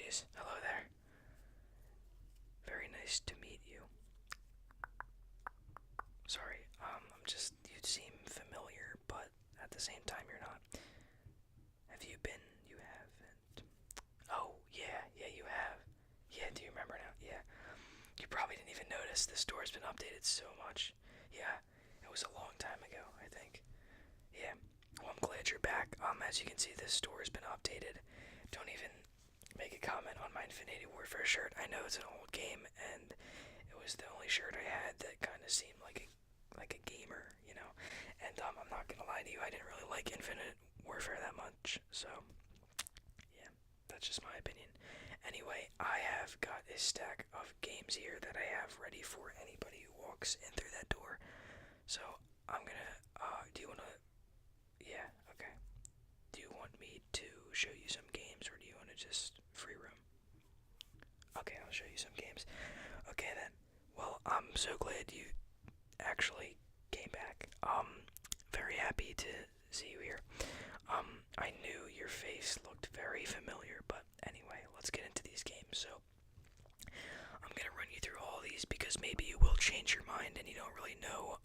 jeez. Hello there. Very nice to meet you. Sorry, you seem familiar, but at the same time you're not. Have you been? You haven't. Oh, yeah, you have. Yeah, do you remember now? Yeah. You probably didn't even notice the store's been updated so much. Yeah, it was a long time ago, I think. Yeah. Well, I'm glad you're back. As you can see, this store has been updated. Don't even make a comment on my Infinity Warfare shirt. I know it's an old game, and it was the only shirt I had that kind of seemed like a gamer, you know. And I'm not gonna lie to you, I didn't really like Infinite Warfare that much. So, yeah, that's just my opinion. Anyway, I have got a stack of games here that I have ready for anybody who walks in through that door. So I'm gonna. Do you wanna? Yeah. Okay. Do you want me to show you some games, or do you wanna just free roam? Okay, I'll show you some games. Okay then. Well, I'm so glad you actually came back. Very happy to see you here. I knew your face looked very familiar, but anyway, let's get into these games. So, I'm gonna run you through all these because maybe you will change your mind and you don't really know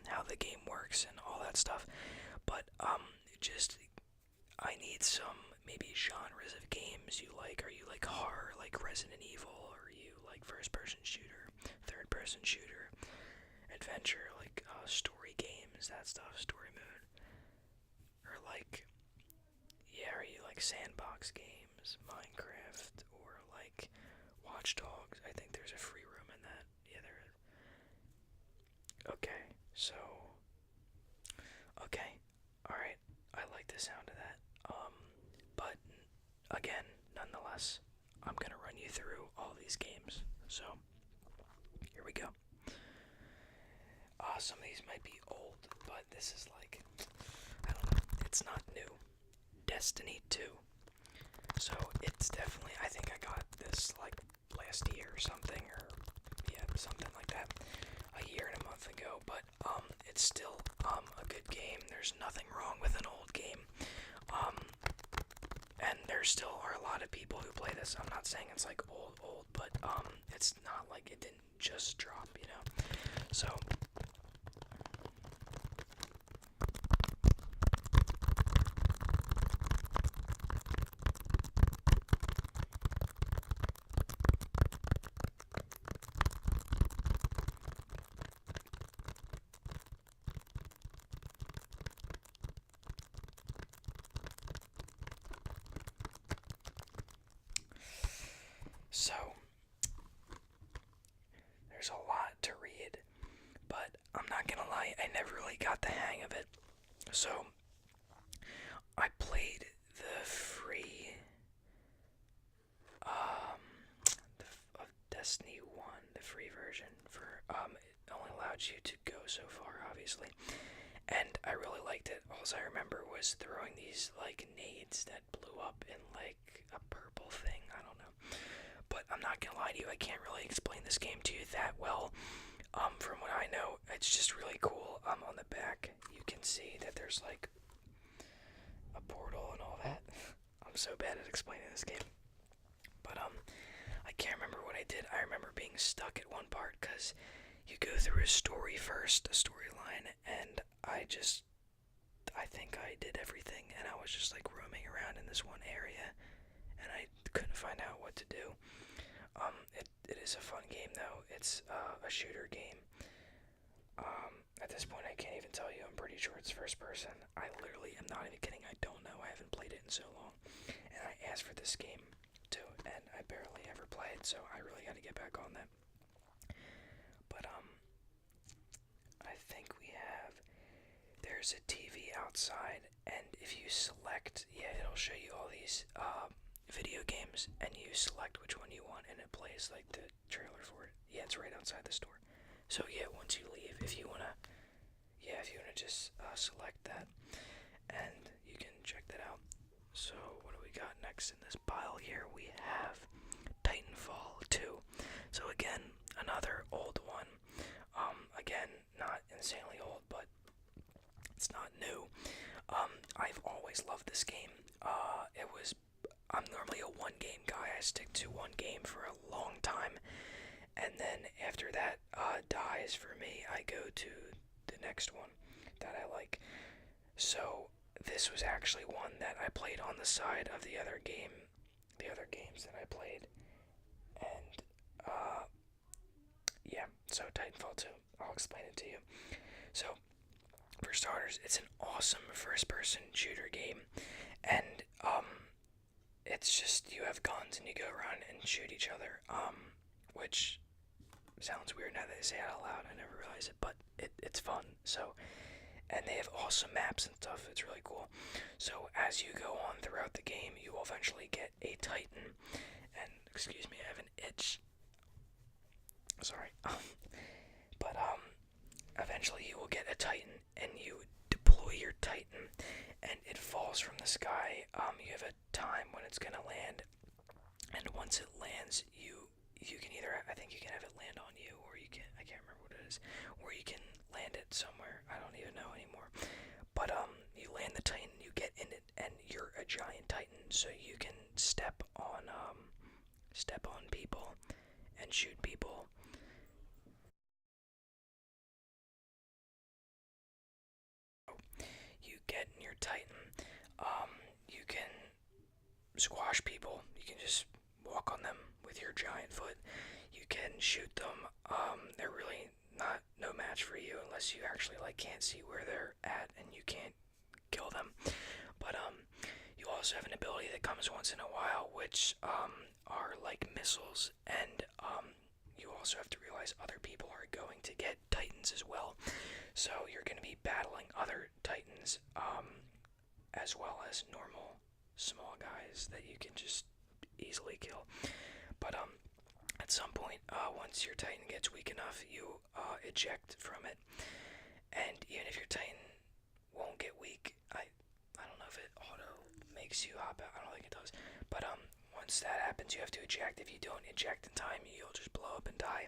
how the game works and all that stuff. But just I need some maybe genres of games you like. Are you like horror, like Resident Evil? Or are you like first-person shooter, third-person shooter, adventure, like story games, that stuff, story mode? Or like, yeah, are you like sandbox games, Minecraft, or like Watch Dogs? I think there's a free room in that. Yeah, there is. Okay, so, okay, alright, I like the sound of that. But again, nonetheless, I'm gonna run you through all these games. So, here we go. Some of these might be old, but this is like, I don't know, it's not new. Destiny 2. So it's definitely, I think I got this like last year or something, or yeah, something like that, a year and a month ago, but it's still a good game. There's nothing wrong with an old game. And there still are a lot of people who play this. I'm not saying it's like old, but it's not like it didn't just drop, you know. So So, there's a lot to read, but I'm not gonna lie, I never really got the hang of it. So, I played the free, of Destiny 1, the free version for, it only allowed you to go so far, obviously. And I really liked it. All I remember was throwing these, like, nades that blew up in, like, a purple thing. I don't know. But I'm not gonna lie to you, I can't really explain this game to you that well. From what I know, it's just really cool. On the back, you can see that there's like a portal and all that. I'm so bad at explaining this game. But I can't remember what I did. I remember being stuck at one part because you go through a story first, a storyline, and I think I did everything, and I was just like roaming around in this one area, and I couldn't find out what to do. It is a fun game though. It's a shooter game. At this point, I can't even tell you. I'm pretty sure it's first person. I literally am not even kidding. I don't know. I haven't played it in so long, and I asked for this game too, and I barely ever play it. So I really got to get back on that. But I think we have. There's a TV outside, and if you select, yeah, it'll show you all these video games, and you select which one you want, and it plays like the trailer for it. Yeah, it's right outside the store. So yeah, once you leave, if you wanna, yeah, if you wanna just select that, and you can check that out. So what do we got next in this pile here? We have Titanfall 2. So again, another old one. Again, not insanely old, but it's not new. I've always loved this game. It was I'm normally a one game guy. I stick to one game for a long time, and then after that dies for me, I go to the next one that I like. So this was actually one that I played on the side of the other games that I played, and yeah. So Titanfall 2, I'll explain it to you. So for starters, it's an awesome first-person shooter game, and it's just you have guns and you go around and shoot each other, which sounds weird now that I say it out loud. I never realized it, but it's fun. So, and they have awesome maps and stuff. It's really cool. So as you go on throughout the game, you will eventually get a Titan. And excuse me, I have an itch. Sorry. But eventually you will get a Titan, and you deploy your Titan, and it falls from the sky. You have a time when it's gonna land, and once it lands, you can either, I think you can have it land on you, or you can, I can't remember what it is, or you can land it somewhere. I don't even know anymore. But you land the Titan, you get in it, and you're a giant Titan, so you can step on people and shoot people. You get in your Titan, you can squash people. You can just walk on them with your giant foot. You can shoot them. They're really not no match for you unless you actually like can't see where they're at and you can't kill them. But you also have an ability that comes once in a while, which are like missiles, and you also have to realize other people are going to get Titans as well. So you're going to be battling other Titans, as well as normal small guys that you can just easily kill. But at some point, once your Titan gets weak enough, you eject from it. And even if your Titan won't get weak, I don't know if it auto makes you hop out. I don't think it does. But once that happens, you have to eject. If you don't eject in time, you'll just blow up and die.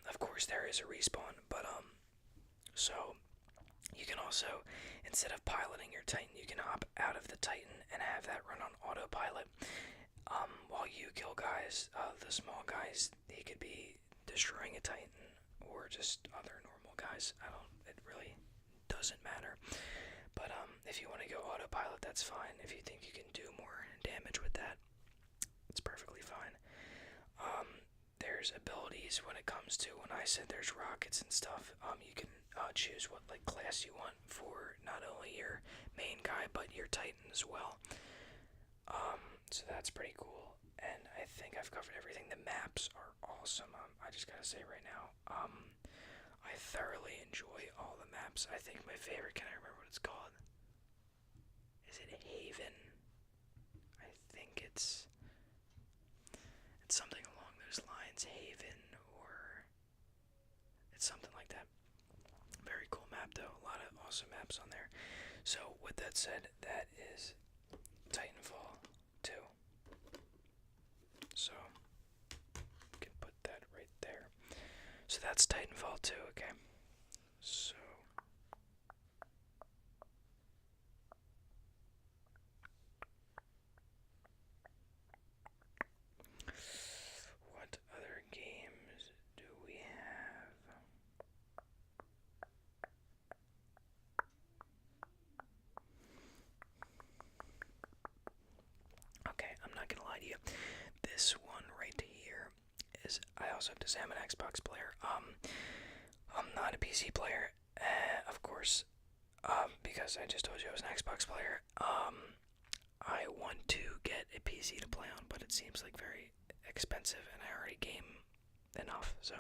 Of course, there is a respawn, but so you can also, instead of piloting your Titan, you can hop out of the Titan and have that run on autopilot. While you kill guys, the small guys, they could be destroying a Titan or just other normal guys. It really doesn't matter. But if you want to go autopilot, that's fine. If you think you can do more damage with that, it's perfectly fine. There's abilities when it comes to, when I said there's rockets and stuff, you can choose what like class you want for not only your main guy but your Titan as well. So that's pretty cool, and I think I've covered everything. The maps are awesome. I just gotta say right now, I thoroughly enjoy all the maps. I think my favorite, can I remember what it's called? Is it Haven? I think it's something along those lines, Haven, or it's something like that. Very cool map though, a lot of awesome maps on there. So with that said, that is Titanfall 2. So you can put that right there. So that's Titanfall 2, okay? So what other games do we have? Okay, I'm not gonna lie to you. This one right here is, I also have to say I'm an Xbox player. I'm not a PC player, of course, because I just told you I was an Xbox player. I want to get a PC to play on, but it seems like very expensive, and I already game enough. So,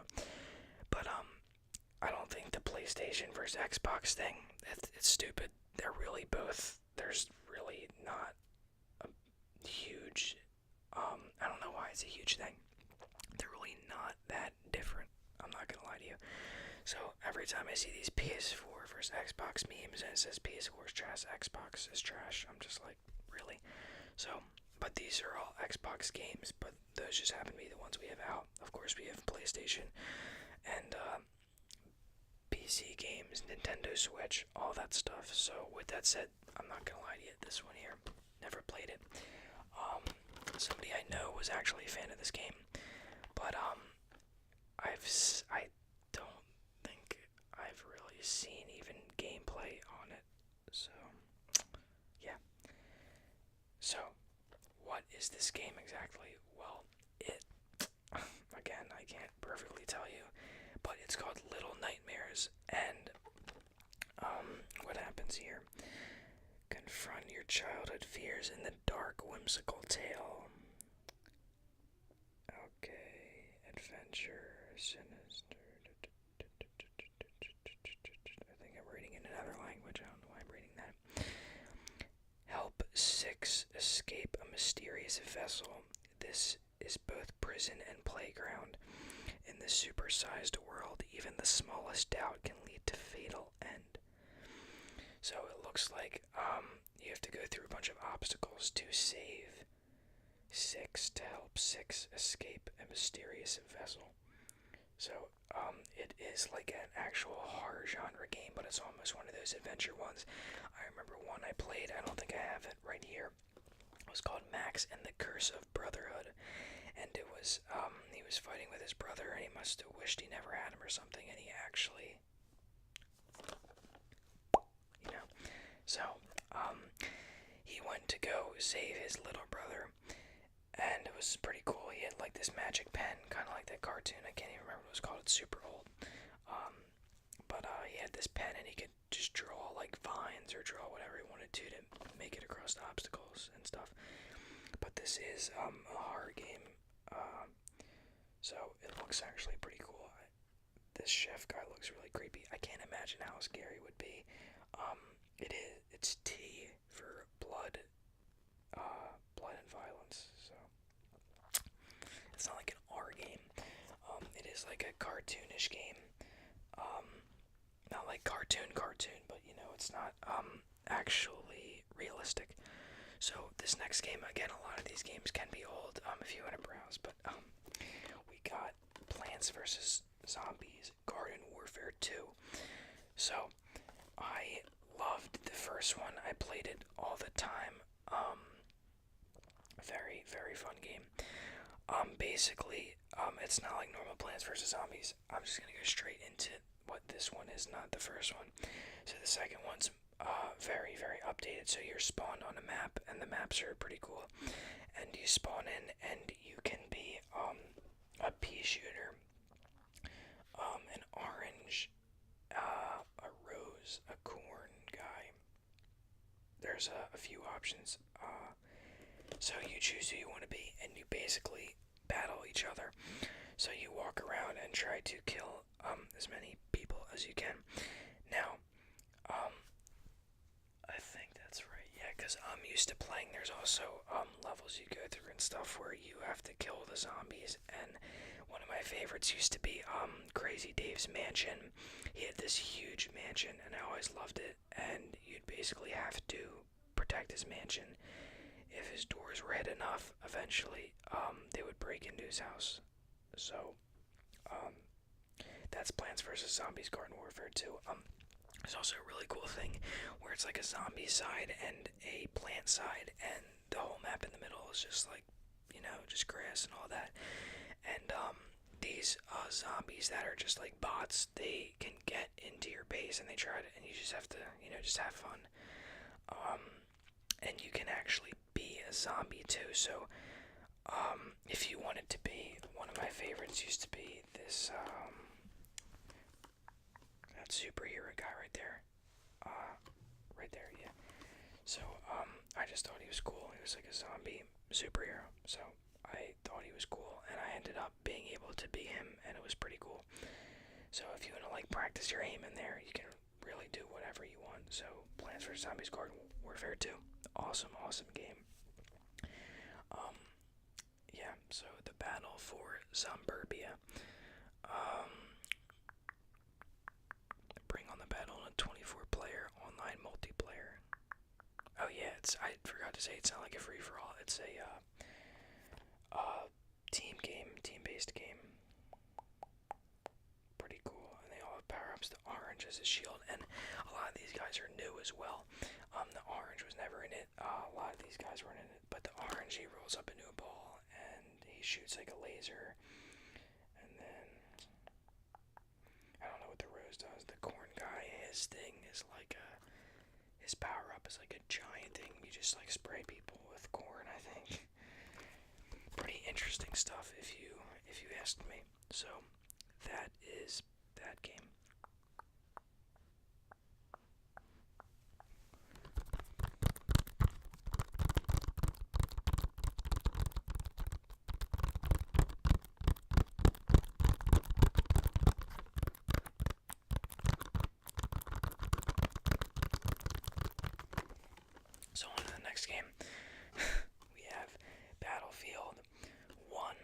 but I don't think the PlayStation versus Xbox thing, it's stupid. They're really both. There's really not a huge. I don't know why it's a huge thing. They're really not that different. I'm not gonna lie to you. So every time I see these PS4 versus Xbox memes and it says PS4 is trash, Xbox is trash, I'm just like, really? So, but these are all Xbox games, but those just happen to be the ones we have out. Of course, we have PlayStation and PC games, Nintendo Switch, all that stuff. So with that said, I'm not gonna lie to you, this one here, Never played it. Somebody I know was actually a fan of this game, but I don't think I've really seen even gameplay on it. So yeah. So what is this game exactly? Well, it again I can't perfectly tell you, but it's called Little Nightmares, and what happens here? Confront your childhood fears in the dark, whimsical tale. Okay, adventure, sinister. I think I'm reading in another language. I don't know why I'm reading that. Help 6 escape a mysterious vessel. This is both prison and playground. In this supersized world, even the smallest doubt can lead to fatal end. So it looks like you have to go through a bunch of obstacles to save 6 to help 6 escape a mysterious vessel. So it is like an actual horror genre game, but it's almost one of those adventure ones. I remember one I played, I don't think I have it right here. It was called Max and the Curse of Brotherhood. And it was, he was fighting with his brother, and he must have wished he never had him or something, and he actually, you know. So, he went to go save his little brother, and it was pretty cool. He had like this magic pen, kind of like that cartoon. I can't even remember what it was called. It's super old. But he had this pen, and he could just draw like vines or draw whatever he wanted to make it across the obstacles and stuff. But this is a horror game, so it looks actually pretty cool. This chef guy looks really creepy. I can't imagine how scary it would be. It's T for blood, blood and violence. So it's not like an R game. It is like a cartoonish game. Not like cartoon, but you know, it's not actually realistic. So this next game, again, a lot of these games can be old if you want to browse, but we got Plants vs. Zombies Garden Warfare 2. So I loved the first one. I played it all the time. Very, very fun game. Basically, it's not like normal Plants vs. Zombies. I'm just gonna go straight into what this one is, not the first one. So the second one's very, very updated. So you're spawned on a map, and the maps are pretty cool. And you spawn in, and you can be a pea shooter, an orange, a rose, a corn guy. There's a few options. So you choose who you want to be, and you basically battle each other. So you walk around and try to kill as many people as you can. Now, I think that's right, yeah, because I'm used to playing. There's also levels you go through and stuff where you have to kill the zombies, and one of my favorites used to be Crazy Dave's mansion. He had this huge mansion, and I always loved it, and you'd basically have to protect his mansion. If his doors were hit enough, eventually they would break into his house. So that's Plants vs. Zombies Garden Warfare 2. There's also a really cool thing where it's like a zombie side and a plant side, and the whole map in the middle is just like, you know, just grass and all that. And these zombies that are just like bots, they can get into your base, and they try to, and you just have to, you know, just have fun. And you can actually be a zombie too. So if you wanted to be, one of my favorites used to be this that superhero guy right there. Right there, yeah. So I just thought he was cool. He was like a zombie superhero. So I thought he was cool, and I ended up being able to be him, and it was pretty cool. So if you want to like practice your aim in there, you can really do whatever you want. So Plants vs. Zombies Garden Warfare 2. Awesome, awesome game. Yeah, so the battle for Zomburbia. Bring on the battle in a 24-player online multiplayer. Oh yeah, I forgot to say, it's not like a free-for-all. It's a team game, team-based game. Pretty cool, and they all have power-ups. The orange is a shield, and a lot of these guys are new as well. The orange was never in it. A lot of these guys weren't in it. But the orange, he rolls up into a ball and he shoots like a laser. And then I don't know what the rose does. The corn guy, his thing is like his power up is like a giant thing. You just like spray people with corn, I think. Pretty interesting stuff if you asked me. So that is that game. So on to the next game. We have Battlefield 1,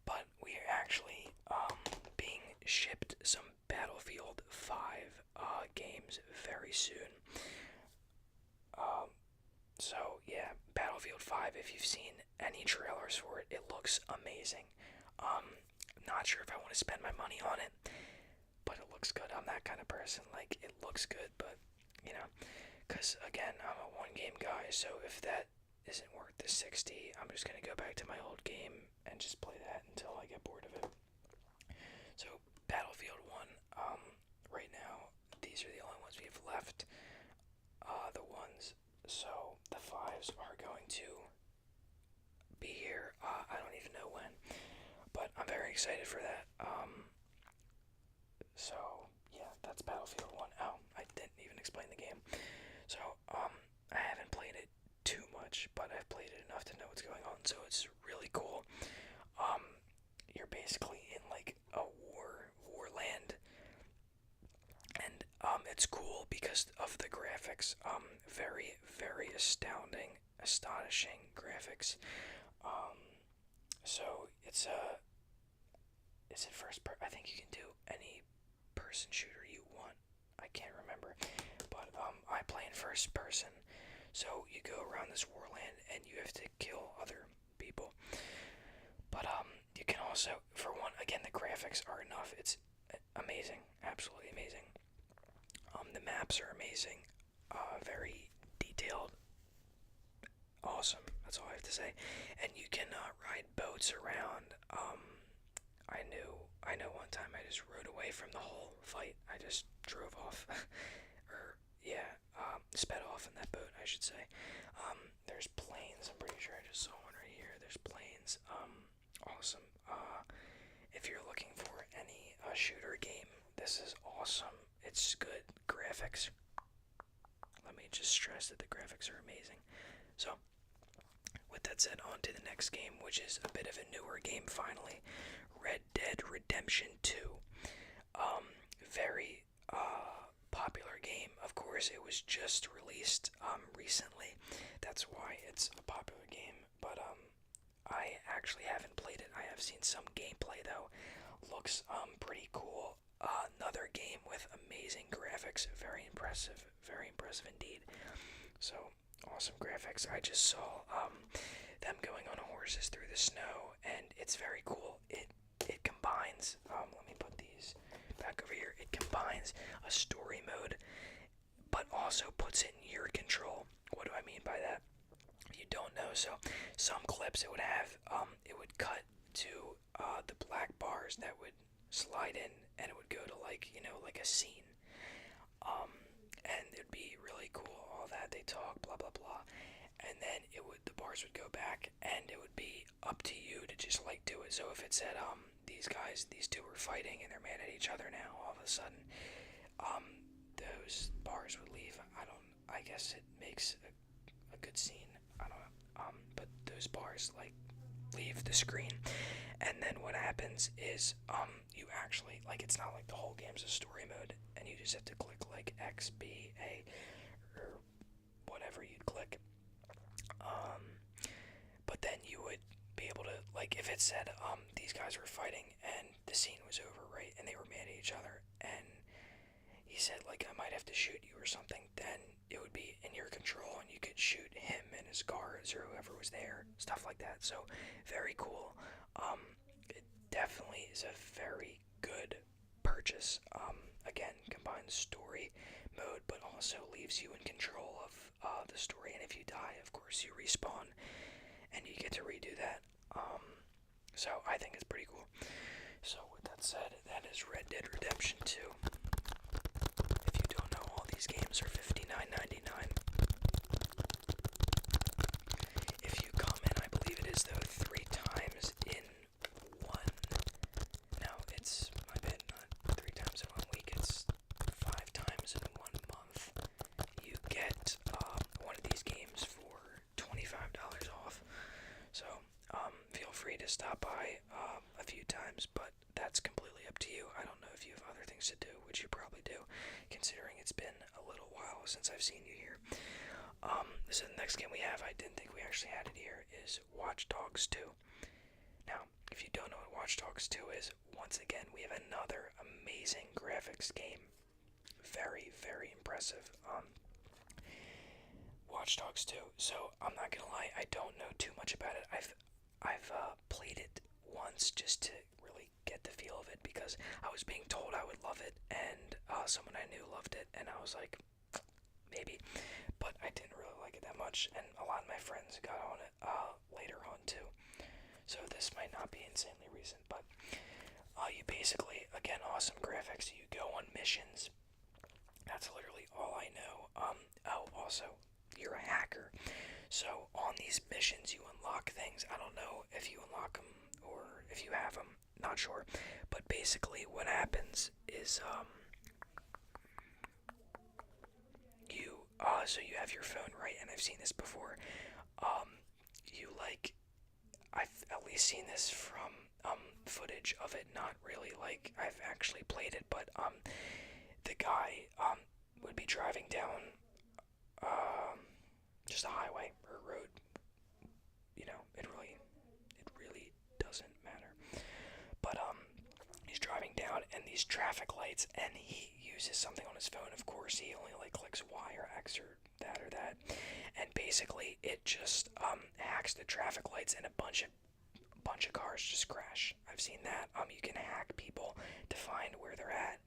but we are actually being shipped some Battlefield 5 games very soon. So yeah, Battlefield 5, if you've seen any trailers for it, it looks amazing. Not sure if I want to spend my money on it, but it looks good. I'm that kind of person, like, it looks good, but, you know, because, again, I'm a one-game guy, so if that isn't worth the 60, I'm just going to go back to my old game and just play that until I get bored of it. So, Battlefield 1, right now, these are the only ones we have left. The ones, so the 5s are going to be here, I don't even know when, but I'm very excited for that. So, yeah, that's Battlefield 1. Oh, I didn't even explain the game. So, I haven't played it too much, but I've played it enough to know what's going on, so it's really cool. You're basically in, like, a war land, and, it's cool because of the graphics. Very, very astonishing graphics. So, it's it I think you can do any person shooter you want. I can't remember, but I play in first person, so you go around this warland and you have to kill other people. But you can also, for one, again, the graphics are enough. It's amazing, absolutely amazing. The maps are amazing, very detailed, awesome. That's all I have to say. And you can ride boats around. I know one time I just rode away from the whole fight. I just drove off, or yeah, sped off in that boat, I should say. There's planes. I'm pretty sure I just saw one right here. There's planes. Awesome. If you're looking for any shooter game, this is awesome. It's good graphics. Let me just stress that the graphics are amazing. So, with that said, on to the next game, which is a bit of a newer game finally. Red Dead Redemption 2. Very popular game. Of course, it was just released recently. That's why it's a popular game. But I actually haven't played it. I have seen some gameplay though. Looks pretty cool. Another game with amazing graphics. Very impressive indeed. So, awesome graphics. I just saw them going on horses through the snow, and it's very cool. It combines, let me put these back over here. It combines a story mode, but also puts it in your control. What do I mean by that? You don't know. So some clips it would have, it would cut to the black bars that would slide in, and it would go to, like, like a scene. And it'd be really cool, all that, they talk, blah, blah, blah. And then the bars would go back, and it would be up to you to just, like, do it. So if it said, these two were fighting, and they're mad at each other now, all of a sudden, those bars would leave. I guess it makes a good scene. I don't know. But those bars, like, leave the screen. And then what happens is, you actually, like, it's not like the whole game's a story mode, and you just have to click, like, X, B, A, or whatever you'd click. But then you would be able to, like, if it said, these guys were fighting, and the scene was over, right, and they were mad at each other, and he said, like, I might have to shoot you or something, then it would be in your control, and you could shoot him and his guards or whoever was there, stuff like that. So, very cool. It definitely is a very good purchase. Again, combines story mode, but also leaves you in control of the story, and if you die, of course, you respawn to redo that. So I think it's pretty cool. So with that said, that is Red Dead Redemption 2. If you don't know, all these games are $59.99. If you come in, I believe it is though 3 times in one. No, it's my bad, not 3 times in 1 week. It's 5 times in 1 month. You get one of these games for $25 off. So feel free to stop by a few times, but that's completely up to you. I don't know if you have other things to do, which you probably do, considering it's been a little while since I've seen you here. So the next game we have, I didn't think we actually had it here, is Watch Dogs 2. Now, if you don't know what Watch Dogs 2 is, once again, we have another amazing graphics game. Very, very impressive. Watch Dogs 2. So, I'm not gonna lie, I don't know too much about it. I've played it once just to really get the feel of it, because I was being told I would love it, and someone I knew loved it, and I was like, maybe. But I didn't really like it that much, and a lot of my friends got on it later on too. So this might not be insanely recent, but you basically, again, awesome graphics. You go on missions. That's literally all I know. Oh, also, you're a hacker. So on these missions, you unlock things. I don't know if you unlock them or if you have them. Not sure. But basically, what happens is so you have your phone, right? And I've seen this before. I've at least seen this from footage of it. Not really like I've actually played it, but the guy would be driving down just a highway or a road. You know, it really doesn't matter. But he's driving down and these traffic lights, and he uses something on his phone. Of course, he only like clicks Y or X or that, and basically it just hacks the traffic lights, and a bunch of cars just crash. I've seen that. You can hack people to find where they're at.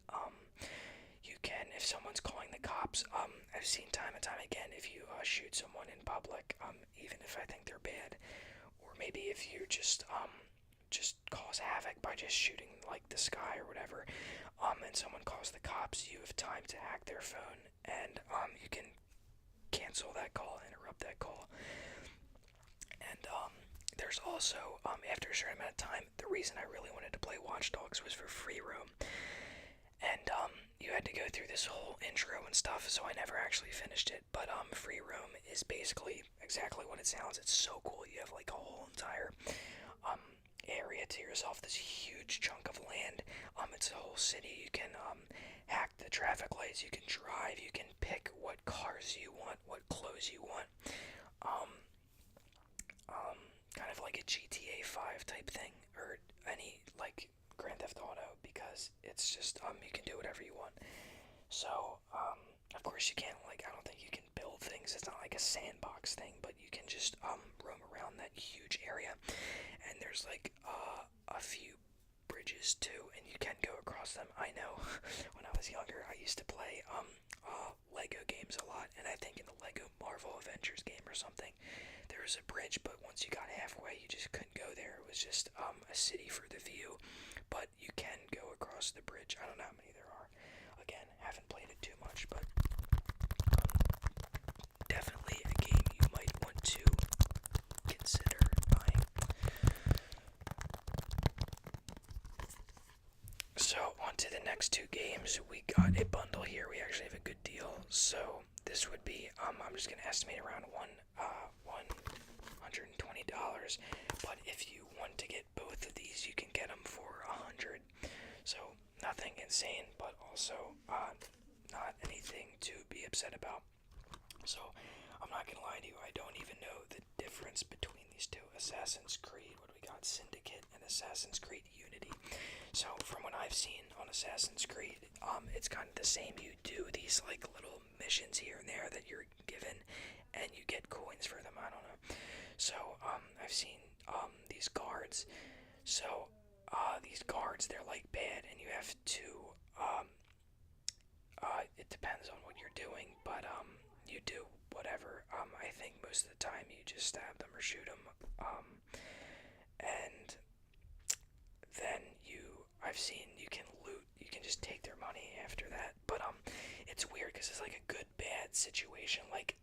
You can, if someone's calling the cops. I've seen time and time again, if you shoot someone in public, even if I think they're bad, or maybe if you just cause havoc by just shooting like the sky or whatever, and someone calls the cops, you have time to hack their phone, and you can cancel that call, interrupt that call. And there's also, after a certain amount of time, the reason I really wanted to play Watch Dogs was for free roam. And you had to go through this whole intro and stuff, so I never actually finished it. But free roam is basically exactly what it sounds. It's so cool. You have like a whole entire area to yourself, this huge chunk of land. It's a whole city. You can hack the traffic lights. You can drive. You can pick what cars you want, what clothes you want. Kind of like a GTA 5 type thing, or any like Grand Theft Auto, because it's just you can do whatever you want. So of course you can't, like, I don't think you can build things. It's not like a sandbox thing, but you can just roam around that huge area. And there's like a few bridges too, and you can go across them. I know when I was younger, I used to play Lego games a lot, and I think in the Lego Marvel Avengers game or something, there was a bridge, but once you got halfway, you just couldn't go there. It was just a city for the view, but you can go across the bridge. I don't know how many there are. Again, haven't played it too much, but definitely a game you might want to consider buying. So, on to the next two games. We got a bundle here. We actually have a good deal. So, this would be, I'm just going to estimate around $120. But if you want to get both of these, you can get them for $100. So, nothing insane, but also not anything to be upset about. So, I'm not going to lie to you, I don't even know the difference between these two. Assassin's Creed, what do we got? Syndicate and Assassin's Creed Unity. So, from what I've seen on Assassin's Creed, it's kind of the same. You do these like little missions here and there that you're given, and you get coins for them. I don't know. So, I've seen these guards. So, these guards, they're like bad, and you have to. It depends on what you're doing, but you do whatever. I think most of the time you just stab them or shoot them. And then I've seen you can loot, you can just take their money after that. But it's weird because it's like a good bad situation. Like,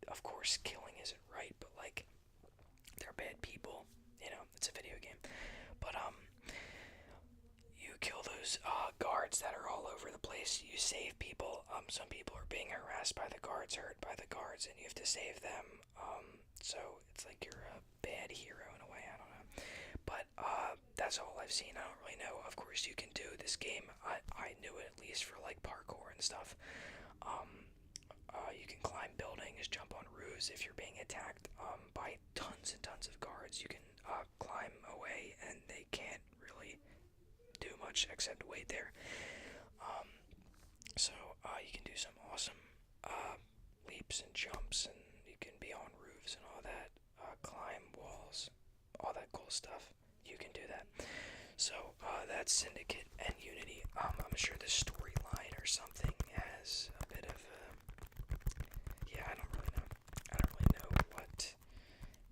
of course, killing isn't right, but like they're bad people. You know, it's a video game. But you kill those guards that are all over the place. You save people. Some people are being harassed by the guards, hurt by the guards, and you have to save them. So it's like you're a bad hero in a way. I don't know, but that's all I've seen. I don't really know. Of course, you can do this game. I knew it at least for like parkour and stuff. You can climb buildings, jump on roofs if you're being attacked by tons and tons of guards. You can climb away, and they can't really do much except wait there. So you can do some awesome leaps and jumps, and you can be on roofs and all that, climb walls, all that cool stuff. You can do that. So that's Syndicate and Unity. I'm sure the storyline or something has a bit of yeah, I don't really know. I don't really know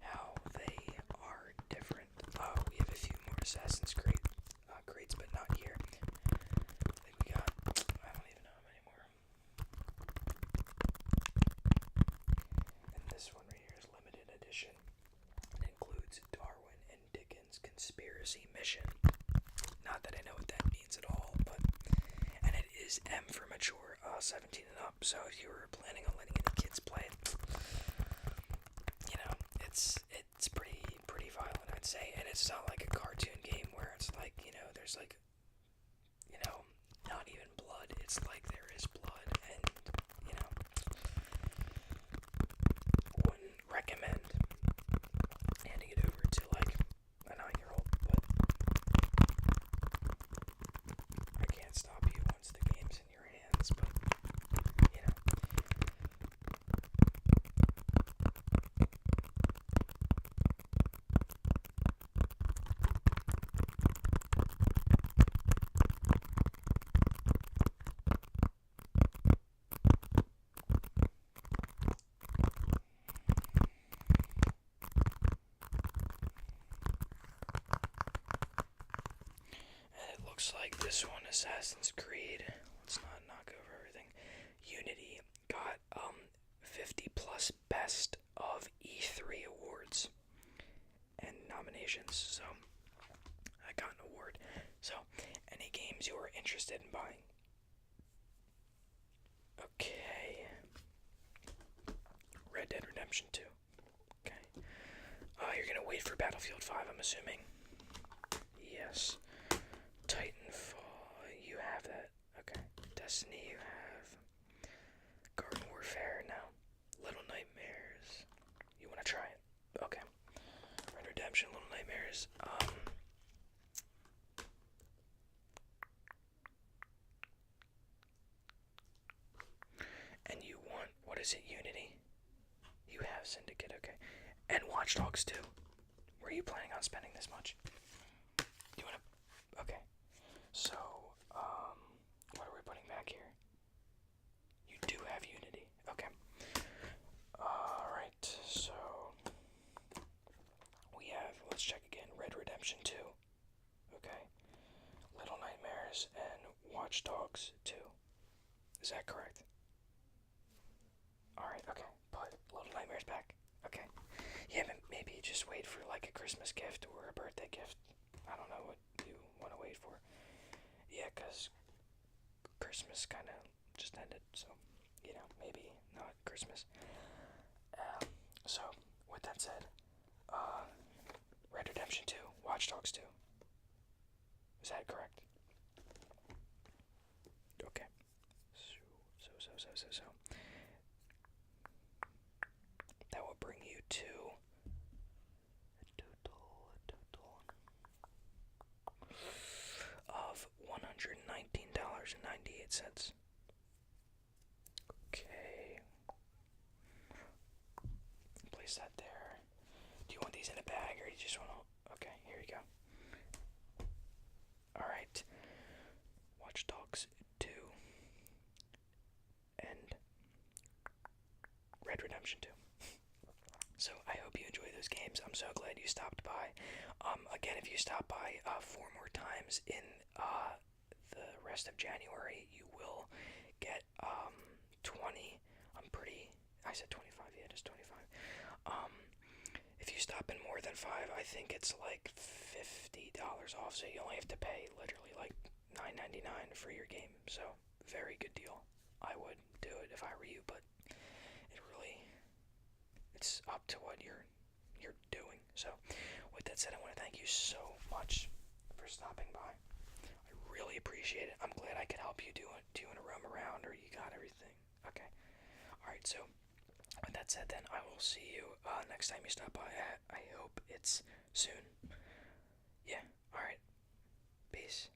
how they are different. We have a few more Assassin's Creed crates, but not here. I think we got, I don't even know how many more. And this one right here is limited edition. It includes Darwin and Dickens Conspiracy Mission. Not that I know what that means at all, but, and it is M for mature, 17 and up. So if you were planning on letting any kids play it, you know, it's pretty violent, I'd say. And it's not like a cartoon game where it's like, you know, there's like, you know, not even blood. It's like there is blood, and you know, wouldn't recommend handing it over to like a 9-year-old, but I can't stop you once the game's in your hands. But you know, and it looks like this one, Assassin's Creed. Let's not knock over everything. Unity got 50 plus best of E3 awards and nominations, so I got an award. So, any games you are interested in buying? Okay. Red Dead Redemption 2. Okay. You're gonna wait for Battlefield 5, I'm assuming. Yes. Titanfall, you have that. Okay. Destiny, you have. Garden Warfare, no. Little Nightmares. You wanna try it? Okay. Red Redemption, Little Nightmares. And you want, what is it, Unity? You have Syndicate, okay. And Watch Dogs 2. Were you planning on spending this much? You wanna, okay. So, what are we putting back here? You do have Unity, okay. Alright, so we have, let's check again, Red Redemption 2, okay. Little Nightmares and Watch Dogs 2. Is that correct? Alright, okay, put Little Nightmares back. Okay. Yeah, but maybe just wait for like a Christmas gift or a birthday gift. I don't know what you want to wait for. Yeah, because Christmas kind of just ended, so, you know, maybe not Christmas. So, with that said, Red Redemption 2, Watch Dogs 2. Is that correct? Okay. So. That will bring you to a total of $119.98. Okay. Place that there. Do you want these in a bag, or do you just want to? Okay, here you go. Alright. Watch Dogs 2. And Red Redemption 2. those games. I'm so glad you stopped by. Again, if you stop by 4 more times in the rest of January, you will get 20. I said 25. Yeah, just 25. If you stop in more than 5, I think it's like $50 off. So you only have to pay literally like $9.99 for your game. So very good deal. I would do it if I were you, but it's up to what you're doing. So with that said, I want to thank you so much for stopping by. I really appreciate it. I'm glad I could help you doing a roam around, or you got everything. Okay. All right. So with that said, then I will see you next time you stop by. I hope it's soon. Yeah. All right. Peace.